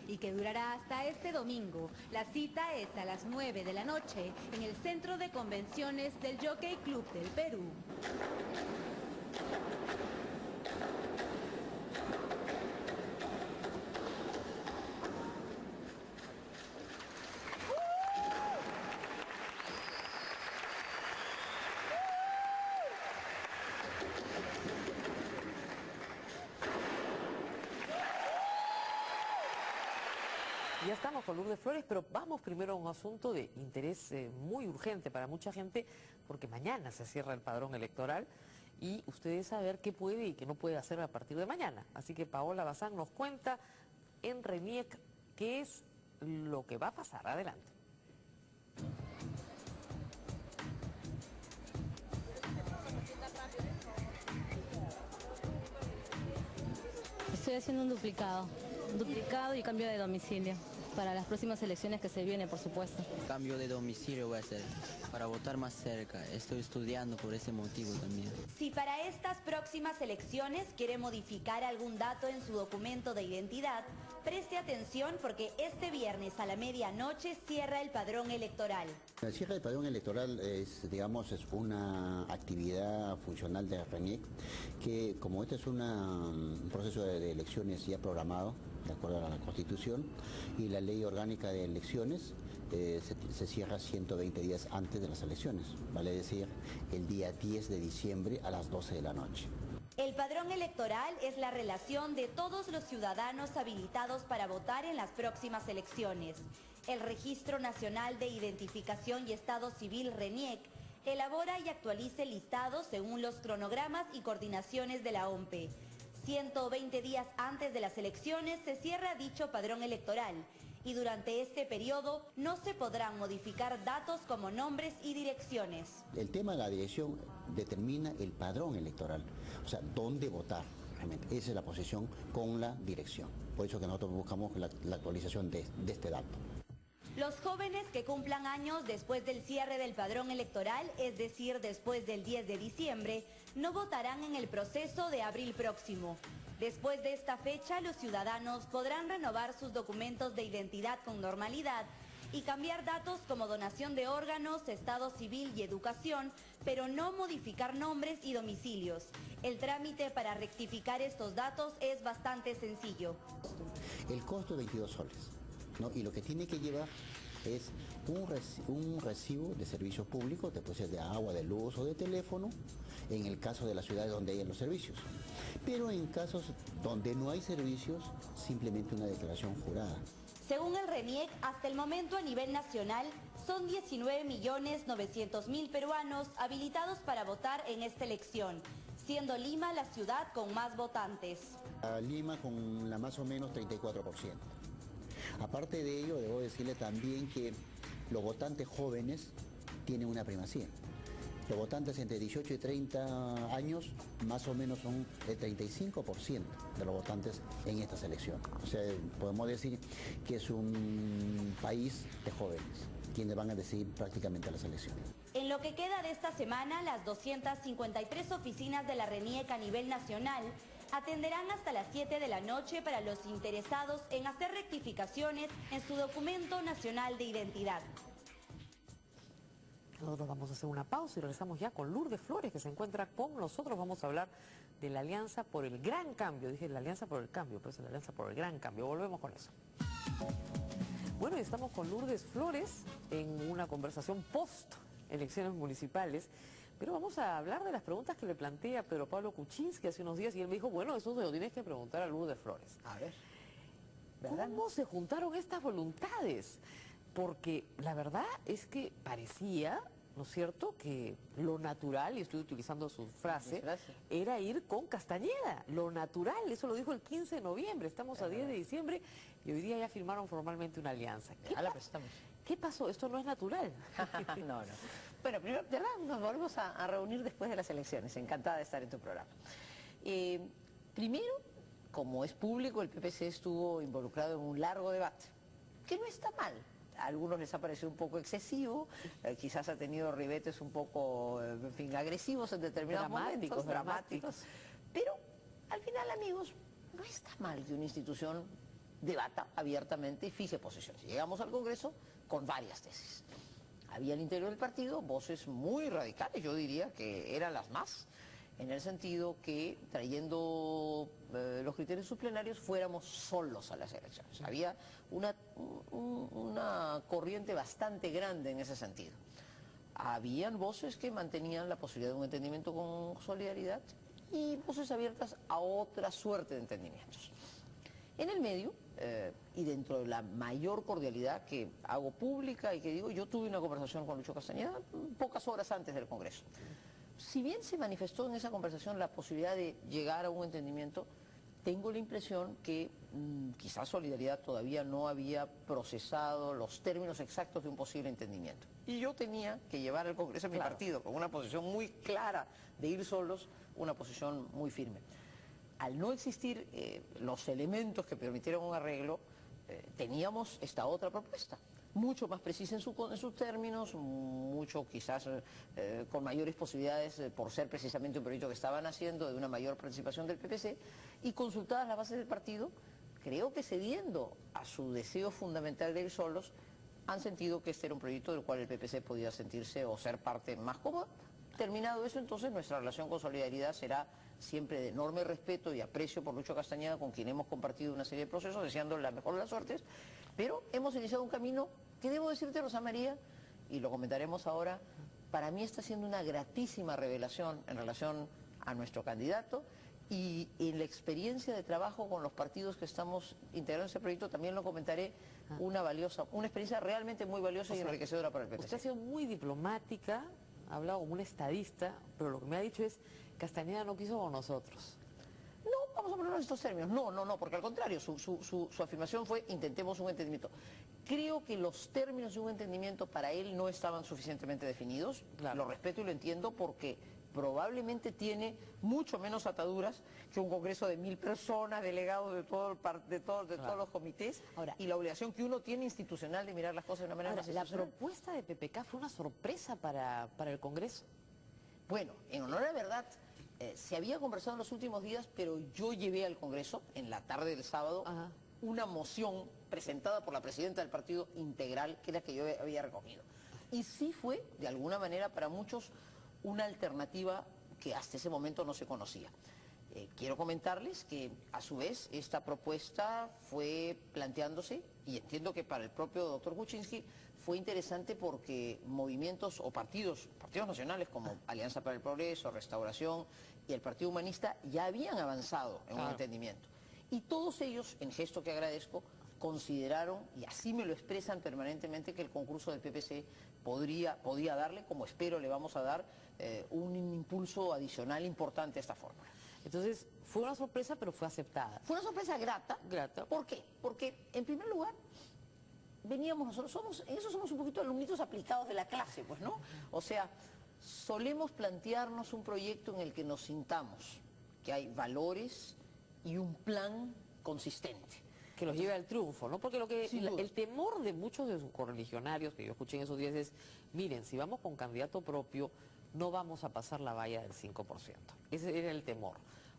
y que durará hasta este domingo. La cita es a las 9 de la noche en el Centro de Convenciones del Jockey Club del Perú. Ya estamos con Lourdes Flores, pero vamos primero a un asunto de interés muy urgente para mucha gente, porque mañana se cierra el padrón electoral y ustedes saber qué puede y qué no puede hacer a partir de mañana. Así que Paola Bazán nos cuenta en RENIEC qué es lo que va a pasar. Adelante. Estoy haciendo un duplicado y cambio de domicilio para las próximas elecciones que se vienen, por supuesto. Cambio de domicilio voy a hacer para votar más cerca. Estoy estudiando por ese motivo también. Si para estas próximas elecciones quiere modificar algún dato en su documento de identidad, preste atención porque este viernes a la medianoche cierra el padrón electoral. El cierre del padrón electoral es, digamos, es una actividad funcional de RENIEC que, como este es un proceso de elecciones ya programado, de acuerdo a la Constitución y la Ley Orgánica de Elecciones, se cierra 120 días antes de las elecciones, vale decir, el día 10 de diciembre a las 12 de la noche. El padrón electoral es la relación de todos los ciudadanos habilitados para votar en las próximas elecciones. El Registro Nacional de Identificación y Estado Civil RENIEC elabora y actualiza el listado según los cronogramas y coordinaciones de la OMPE. 120 días antes de las elecciones se cierra dicho padrón electoral y durante este periodo no se podrán modificar datos como nombres y direcciones. El tema de la dirección determina el padrón electoral, o sea, dónde votar. Realmente. Esa es la posición con la dirección. Por eso que nosotros buscamos la actualización de este dato. Los jóvenes que cumplan años después del cierre del padrón electoral, es decir, después del 10 de diciembre, no votarán en el proceso de abril próximo. Después de esta fecha, los ciudadanos podrán renovar sus documentos de identidad con normalidad y cambiar datos como donación de órganos, estado civil y educación, pero no modificar nombres y domicilios. El trámite para rectificar estos datos es bastante sencillo. El costo es 22 soles. ¿No? Y lo que tiene que llevar es un recibo de servicios públicos, puede ser de agua, de luz o de teléfono, en el caso de las ciudades donde hayan los servicios. Pero en casos donde no hay servicios, simplemente una declaración jurada. Según el RENIEC, hasta el momento a nivel nacional son 19.900.000 peruanos habilitados para votar en esta elección, siendo Lima la ciudad con más votantes. Lima con la más o menos 34%. Aparte de ello, debo decirle también que los votantes jóvenes tienen una primacía. Los votantes entre 18 y 30 años más o menos son el 35% de los votantes en estas elecciones. O sea, podemos decir que es un país de jóvenes quienes van a decidir prácticamente las elecciones. En lo que queda de esta semana, las 253 oficinas de la RENIEC a nivel nacional atenderán hasta las 7 de la noche para los interesados en hacer rectificaciones en su documento nacional de identidad. Nosotros vamos a hacer una pausa y regresamos ya con Lourdes Flores, que se encuentra con nosotros. Vamos a hablar de la Alianza por el Gran Cambio. Dije la Alianza por el Cambio, pero es la Alianza por el Gran Cambio. Volvemos con eso. Bueno, y estamos con Lourdes Flores en una conversación post-elecciones municipales. Pero vamos a hablar de las preguntas que le planteé a Pedro Pablo Kuczynski hace unos días y él me dijo, bueno, eso se lo tienes que preguntar a Lourdes Flores. A ver, ¿verdad? ¿Cómo se juntaron estas voluntades? Porque la verdad es que parecía, ¿no es cierto?, que lo natural, y estoy utilizando su frase, era ir con Castañeda. Lo natural, eso lo dijo el 15 de noviembre, estamos a 10 de diciembre y hoy día ya firmaron formalmente una alianza. ¿Qué pasó? Esto no es natural. No. Bueno, primero, de verdad, nos volvemos a reunir después de las elecciones. Encantada de estar en tu programa. Primero, como es público, el PPC estuvo involucrado en un largo debate, que no está mal. A algunos les ha parecido un poco excesivo, quizás ha tenido ribetes un poco, en fin, agresivos en determinados momentos, dramáticos. Pero, al final, amigos, no está mal que una institución debata abiertamente y fije posiciones. Llegamos al Congreso con varias tesis. Había al interior del partido voces muy radicales, yo diría que eran las más, en el sentido que trayendo los criterios subplenarios fuéramos solos a las elecciones. Había una corriente bastante grande en ese sentido. Habían voces que mantenían la posibilidad de un entendimiento con solidaridad y voces abiertas a otra suerte de entendimientos. En el medio, y dentro de la mayor cordialidad que hago pública y que digo, yo tuve una conversación con Lucho Castañeda pocas horas antes del Congreso. Si bien se manifestó en esa conversación la posibilidad de llegar a un entendimiento, tengo la impresión que quizás Solidaridad todavía no había procesado los términos exactos de un posible entendimiento. Y yo tenía que llevar al Congreso a mi partido con una posición muy clara de ir solos, una posición muy firme. Al no existir los elementos que permitieran un arreglo, teníamos esta otra propuesta, mucho más precisa en sus términos, mucho quizás con mayores posibilidades por ser precisamente un proyecto que estaban haciendo de una mayor participación del PPC, y consultadas las bases del partido, creo que cediendo a su deseo fundamental de ir solos, han sentido que este era un proyecto del cual el PPC podía sentirse o ser parte más cómoda. Terminado eso, entonces nuestra relación con Solidaridad será siempre de enorme respeto y aprecio por Lucho Castañeda, con quien hemos compartido una serie de procesos, deseando la mejor de las suertes, pero hemos iniciado un camino que, debo decirte, Rosa María, y lo comentaremos ahora, para mí está siendo una gratísima revelación en relación a nuestro candidato, y en la experiencia de trabajo con los partidos que estamos integrando ese proyecto también lo comentaré, una experiencia realmente muy valiosa y enriquecedora para el PPC. Usted ha sido muy diplomática, ha hablado como un estadista, pero lo que me ha dicho es Castañeda no quiso con nosotros. No, vamos a ponerlo en estos términos. No, porque al contrario, su afirmación fue intentemos un entendimiento. Creo que los términos de un entendimiento para él no estaban suficientemente definidos. Claro. Lo respeto y lo entiendo porque probablemente tiene mucho menos ataduras que un congreso de 1000 personas, delegados de todos los comités, ahora, y la obligación que uno tiene institucional de mirar las cosas de una manera más institucional. ¿La propuesta de PPK fue una sorpresa para el Congreso? Bueno, en honor a la verdad, se había conversado en los últimos días, pero yo llevé al Congreso, en la tarde del sábado, una moción presentada por la presidenta del partido integral, que es la que yo había recogido. Y sí fue, de alguna manera, para muchos, una alternativa que hasta ese momento no se conocía. Quiero comentarles que, a su vez, esta propuesta fue planteándose, y entiendo que para el propio doctor Kuczynski fue interesante porque movimientos o partidos nacionales como Alianza para el Progreso, Restauración y el Partido Humanista ya habían avanzado en un entendimiento. Y todos ellos, en gesto que agradezco, consideraron, y así me lo expresan permanentemente, que el concurso del PPC podía darle, como espero le vamos a dar, un impulso adicional importante a esta fórmula. Entonces, fue una sorpresa, pero fue aceptada. Fue una sorpresa grata. ¿Por qué? Porque, en primer lugar, veníamos nosotros, somos un poquito alumnitos aplicados de la clase, pues, ¿no? O sea, solemos plantearnos un proyecto en el que nos sintamos que hay valores y un plan consistente. Que los lleve al triunfo, ¿no? Porque el temor de muchos de sus correligionarios que yo escuché en esos días es, miren, si vamos con candidato propio, no vamos a pasar la valla del 5%. Ese era el temor,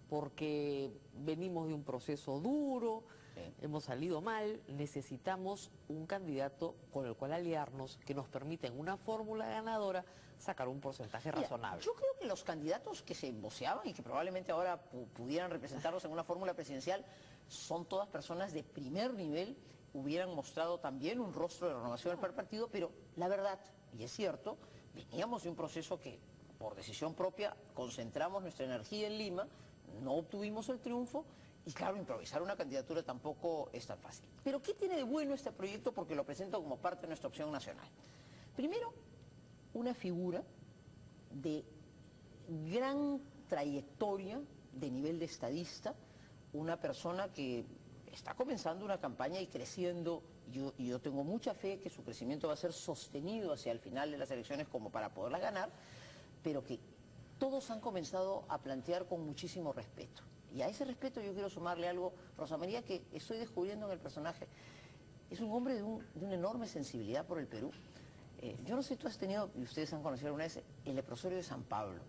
porque venimos de un proceso duro, hemos salido mal, necesitamos un candidato con el cual aliarnos que nos permita en una fórmula ganadora sacar un porcentaje razonable. Yo creo que los candidatos que se voceaban y que probablemente ahora pudieran representarlos en una fórmula presidencial son todas personas de primer nivel, hubieran mostrado también un rostro de renovación para el partido, pero la verdad, y es cierto, veníamos de un proceso que por decisión propia concentramos nuestra energía en Lima, no obtuvimos el triunfo y claro, improvisar una candidatura tampoco es tan fácil. Pero ¿qué tiene de bueno este proyecto? Porque lo presento como parte de nuestra opción nacional. Primero, una figura de gran trayectoria de nivel de estadista, una persona que está comenzando una campaña y creciendo, y yo tengo mucha fe que su crecimiento va a ser sostenido hacia el final de las elecciones como para poderlas ganar, pero que todos han comenzado a plantear con muchísimo respeto. Y a ese respeto yo quiero sumarle algo, Rosa María, que estoy descubriendo en el personaje. Es un hombre de una enorme sensibilidad por el Perú. Yo no sé, tú has tenido, y ustedes han conocido alguna vez, el leprosorio de San Pablo.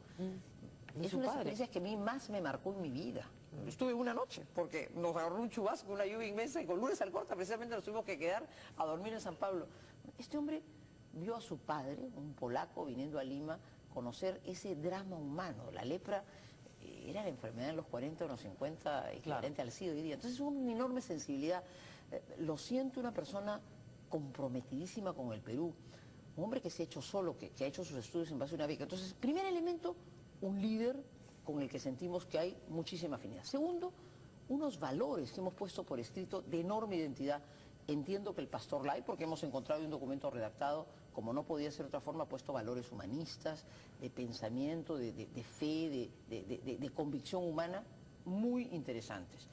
Es una experiencia que a mí más me marcó en mi vida. Estuve una noche, porque nos agarró un chubasco, una lluvia inmensa, y con Lourdes Alcorta precisamente nos tuvimos que quedar a dormir en San Pablo. Este hombre vio a su padre, un polaco, viniendo a Lima, conocer ese drama humano. La lepra era la enfermedad en los 40 o en los 50, equivalente al SIDA hoy día. Entonces una enorme sensibilidad. Lo siento, una persona comprometidísima con el Perú. Un hombre que se ha hecho solo, que ha hecho sus estudios en base a una beca. Entonces, primer elemento, un líder con el que sentimos que hay muchísima afinidad. Segundo, unos valores que hemos puesto por escrito de enorme identidad. Entiendo que el Pastor Lai, porque hemos encontrado un documento redactado, como no podía ser de otra forma, ha puesto valores humanistas, de pensamiento, de fe, de convicción humana, muy interesantes.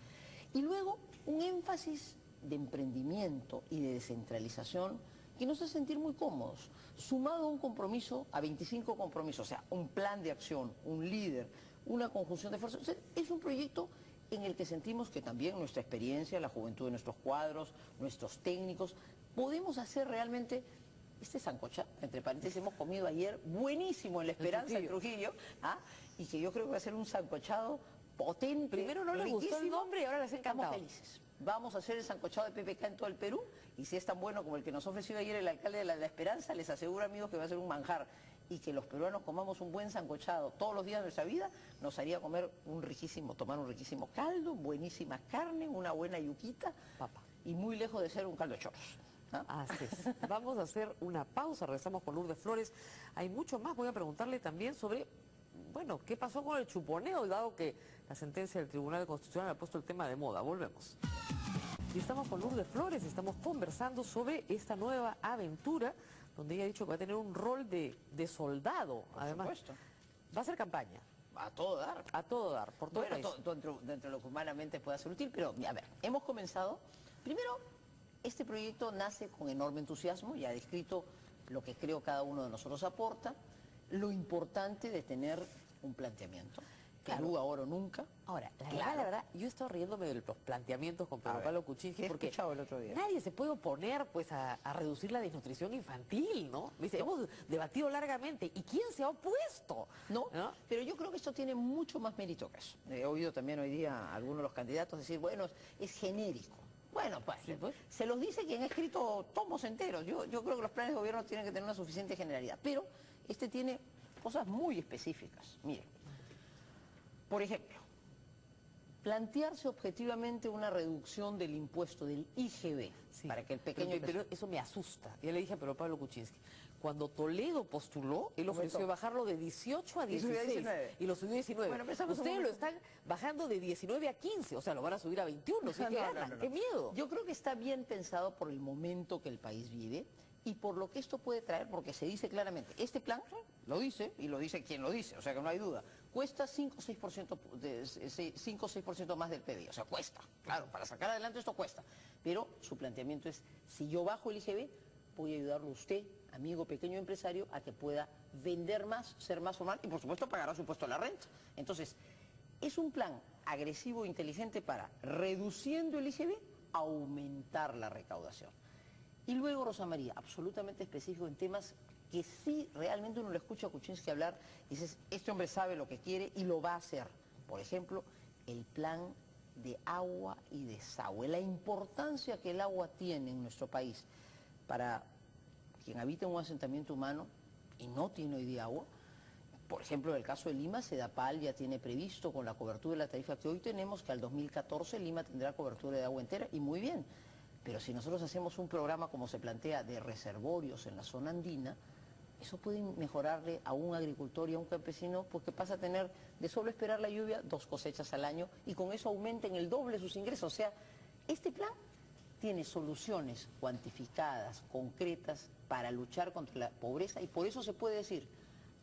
Y luego, un énfasis de emprendimiento y de descentralización que nos hace sentir muy cómodos, sumado a un compromiso, a 25 compromisos, o sea, un plan de acción, un líder, una conjunción de fuerzas. O sea, es un proyecto en el que sentimos que también nuestra experiencia, la juventud de nuestros cuadros, nuestros técnicos, podemos hacer realmente este sancocha, entre paréntesis, hemos comido ayer, buenísimo en La Esperanza, en Trujillo, y que yo creo que va a ser un sancochado potente. Primero no le gustó el nombre y ahora les ha encantado. Estamos felices. Vamos a hacer el sancochado de PPK en todo el Perú, y si es tan bueno como el que nos ofreció ayer el alcalde de La Esperanza, les aseguro, amigos, que va a ser un manjar. Y que los peruanos comamos un buen sancochado todos los días de nuestra vida, nos haría comer tomar un riquísimo caldo, buenísima carne, una buena yuquita, Papa. Y muy lejos de ser un caldo de chorros. Así es. Vamos a hacer una pausa, regresamos con Lourdes Flores. Hay mucho más, voy a preguntarle también sobre, bueno, qué pasó con el chuponeo, dado que la sentencia del Tribunal Constitucional ha puesto el tema de moda. Volvemos. Y estamos con Lourdes Flores, estamos conversando sobre esta nueva aventura, donde ella ha dicho que va a tener un rol de soldado. Por además, supuesto. Va a hacer campaña. A todo dar. A todo dar, por todo el Bueno, país. dentro de lo que humanamente pueda ser útil, pero a ver, hemos comenzado. Primero, este proyecto nace con enorme entusiasmo, ya he descrito lo que creo cada uno de nosotros aporta, lo importante de tener un planteamiento. Claro. Perú ahora o nunca. Ahora, Claro. la verdad, yo he estado riéndome de los planteamientos con Pedro ver, Pablo Kuczynski ¿qué he porque escuchado el otro día? nadie se puede oponer pues a reducir la desnutrición infantil, ¿no? Dice, hemos debatido largamente. ¿Y quién se ha opuesto? No, pero yo creo que esto tiene mucho más mérito que eso. He oído también hoy día a algunos de los candidatos decir, bueno, es genérico. Bueno, pues, Sí, pues. se los dice quien ha escrito tomos enteros. Yo creo que los planes de gobierno tienen que tener una suficiente generalidad. Pero este tiene cosas muy específicas. Mire, por ejemplo, plantearse objetivamente una reducción del impuesto del IGB Sí, para que el pequeño pero eso me asusta. Ya le dije a Pedro Pablo Kuczynski, cuando Toledo postuló, él ofreció bajarlo de 18 a Y subió a 16 19. y lo subió a 19. Bueno, pero estamos Ustedes en un lo momento- están bajando de 19 a 15, o sea, lo van a subir a 21, si es que ganan. ¡Qué miedo! Yo creo que está bien pensado por el momento que el país vive y por lo que esto puede traer, porque se dice claramente, este plan lo dice, y lo dice quien lo dice, o sea que no hay duda, cuesta 5 o 6% más del PBI, o sea, cuesta, claro, para sacar adelante esto cuesta, pero su planteamiento es, si yo bajo el IGB, voy a ayudarlo a usted, amigo pequeño empresario, a que pueda vender más, ser más formal y por supuesto pagará su impuesto a la renta. Entonces, es un plan agresivo e inteligente para, reduciendo el IGB, aumentar la recaudación. Y luego, Rosa María, absolutamente específico en temas que sí realmente uno le escucha a Kuczynski hablar y dices, este hombre sabe lo que quiere y lo va a hacer. Por ejemplo, el plan de agua y desagüe, la importancia que el agua tiene en nuestro país para quien habita en un asentamiento humano y no tiene hoy día agua. Por ejemplo, en el caso de Lima, Sedapal ya tiene previsto con la cobertura de la tarifa que hoy tenemos que al 2014 Lima tendrá cobertura de agua entera y muy bien. Pero si nosotros hacemos un programa como se plantea de reservorios en la zona andina, eso puede mejorarle a un agricultor y a un campesino porque pasa a tener de solo esperar la lluvia 2 cosechas al año y con eso aumenten el doble sus ingresos. O sea, este plan tiene soluciones cuantificadas, concretas para luchar contra la pobreza y por eso se puede decir,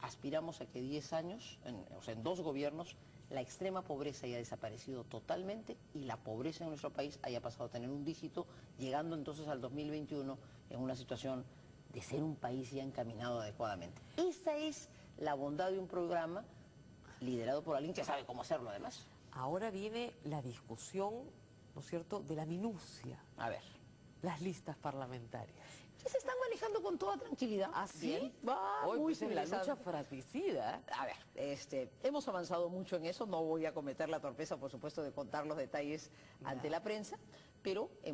aspiramos a que 10 años, o sea, en 2 gobiernos, la extrema pobreza haya desaparecido totalmente y la pobreza en nuestro país haya pasado a tener un dígito, llegando entonces al 2021 en una situación de ser un país ya encaminado adecuadamente. Esa es la bondad de un programa liderado por alguien que sabe cómo hacerlo además. Ahora viene la discusión, ¿no es cierto?, de la minucia, A ver. las listas parlamentarias. que se están manejando con toda tranquilidad. ¿Ah, sí? Bien, va Hoy muy pues es la civilizado. lucha fratricida. A ver, hemos avanzado mucho en eso, no voy a cometer la torpeza, por supuesto, de contar los detalles ante la prensa, pero hemos